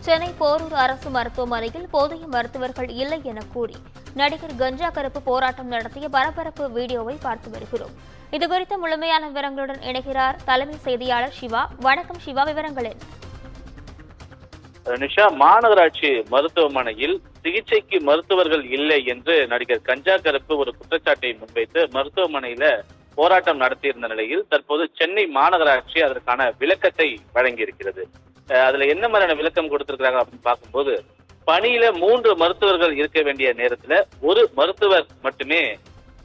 சென்னை போரூர் அரசு மருத்துவமனையில் போதிய மருத்துவர்கள் இல்லை என கூறி நடிகர் கஞ்சா கருப்பு போராட்டம் நடத்திய பரபரப்பு வீடியோவை பார்த்து வருகிறோம். இதுகுறித்த முழுமையான விவரங்களுடன் இணைகிறார் தலைமை செய்தியாளர் சிவா. வணக்கம் சிவா, விவரங்கள் நிஷா, மாநகராட்சி மருத்துவமனையில் சிகிச்சைக்கு மருத்துவர்கள் இல்லை என்று நடிகர் கஞ்சா கருப்பு ஒரு குற்றச்சாட்டை முன்வைத்து மருத்துவமனையில போராட்டம் நடத்தியிருந்த நிலையில் தற்போது சென்னை மாநகராட்சி அதற்கான விளக்கத்தை வழங்கியிருக்கிறது. அதுல என்ன மாதிரியான விளக்கம் கொடுத்திருக்கிறாங்க அப்படின்னு பார்க்கும்போது, பணியில 3 மருத்துவர்கள் இருக்க வேண்டிய நேரத்துல ஒரு மருத்துவர் மட்டுமே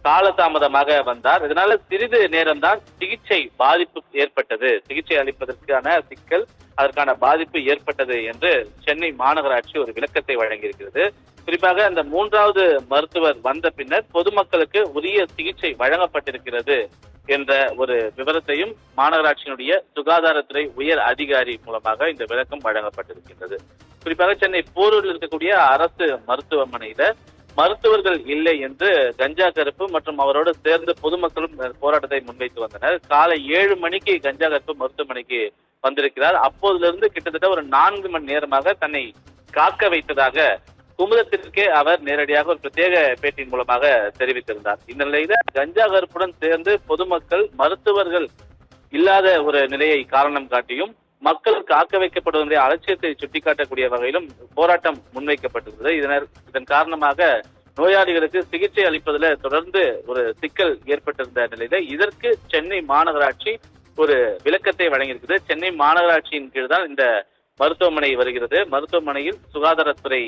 காலதாமதமாக வந்தார். இதனால சிறிது நேரம்தான் சிகிச்சை பாதிப்பு ஏற்பட்டது, சிகிச்சை அளிப்பதற்கான சிக்கல், அதற்கான பாதிப்பு ஏற்பட்டது என்று சென்னை மாநகராட்சி ஒரு விளக்கத்தை வழங்கியிருக்கிறது. குறிப்பாக அந்த 3வது மருத்துவர் வந்த பின்னர் பொதுமக்களுக்கு உரிய சிகிச்சை வழங்கப்பட்டிருக்கிறது என்ற ஒரு விவரத்தையும் மாநகராட்சியினுடைய சுகாதாரத்துறை உயர் அதிகாரி மூலமாக இந்த விளக்கம் வழங்கப்பட்டிருக்கின்றது. குறிப்பாக சென்னை போரூரில் இருக்கக்கூடிய அரசு மருத்துவமனையில மருத்துவர்கள் இல்லை என்று கஞ்சா கருப்பு மற்றும் அவரோடு சேர்ந்து பொதுமக்களும் போராட்டத்தை முன்வைத்து வந்தனர். காலை 7 மணிக்கு கஞ்சா கருப்பு மருத்துவமனைக்கு வந்திருக்கிறார். அப்போதிலிருந்து கிட்டத்தட்ட ஒரு 4 மணி நேரமாக தன்னை காக்க வைத்ததாக குமுதத்திற்கே அவர் நேரடியாக ஒரு பிரத்யேக பேட்டியின் மூலமாக தெரிவித்திருந்தார். இந்த நிலையில கஞ்சா கருப்புடன் சேர்ந்து பொதுமக்கள் மருத்துவர்கள் இல்லாத ஒரு நிலையை காரணம் காட்டியும் மக்கள் காக்க வைக்கப்படுவதனுடைய அலட்சியத்தை சுட்டிக்காட்டக்கூடிய வகையிலும் போராட்டம் முன்வைக்கப்பட்டிருந்தது. இதன் காரணமாக நோயாளிகளுக்கு சிகிச்சை அளிப்பதில் தொடர்ந்து ஒரு சிக்கல் ஏற்பட்டிருந்த நிலையில இதற்கு சென்னை மாநகராட்சி ஒரு விளக்கத்தை வழங்கியிருக்கிறது. சென்னை மாநகராட்சியின் கீழ் தான் இந்த மருத்துவமனை வருகிறது. மருத்துவமனையில் சுகாதாரத்துறை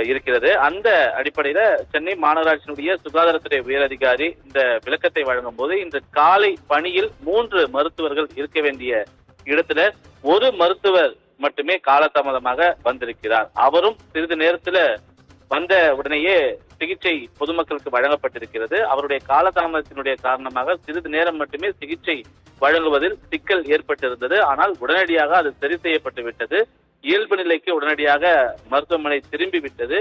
இருக்கிறது. அந்த அடிப்படையில சென்னை மாநகராட்சியினுடைய சுகாதாரத்துறை உயர் அதிகாரி இந்த விளக்கத்தை வழங்கும் போது, இந்த காலை பணியில் 3 மருத்துவர்கள் இருக்க வேண்டிய இடத்துல ஒரு மருத்துவர் மட்டுமே காலதாமதமாக வந்திருக்கிறார். அவரும் சிறிது நேரத்துல வந்த உடனேயே சிகிச்சை பொதுமக்களுக்கு வழங்கப்பட்டிருக்கிறது. அவருடைய காலதாமதத்தினுடைய காரணமாக சிறிது நேரம் மட்டுமே சிகிச்சை வழங்குவதில் சிக்கல் ஏற்பட்டிருந்தது. ஆனால் உடனடியாக அது சரி செய்யப்பட்டு விட்டது. இயல்பு நிலைக்கு உடனடியாக மருத்துவமனை திரும்பி விட்டது.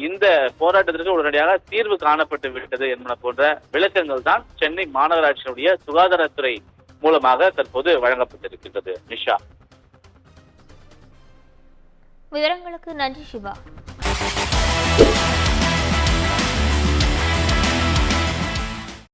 இந்த போராட்டத்திற்கு உடனடியாக தீர்வு காணப்பட்டு விட்டது என்பன போன்ற விளக்கங்கள் தான் சென்னை மாநகராட்சியினுடைய சுகாதாரத்துறை மூலமாக தற்போது வழங்கப்பட்டிருக்கின்றது. நிஷா, விவரங்களுக்கு நன்றி சிவா.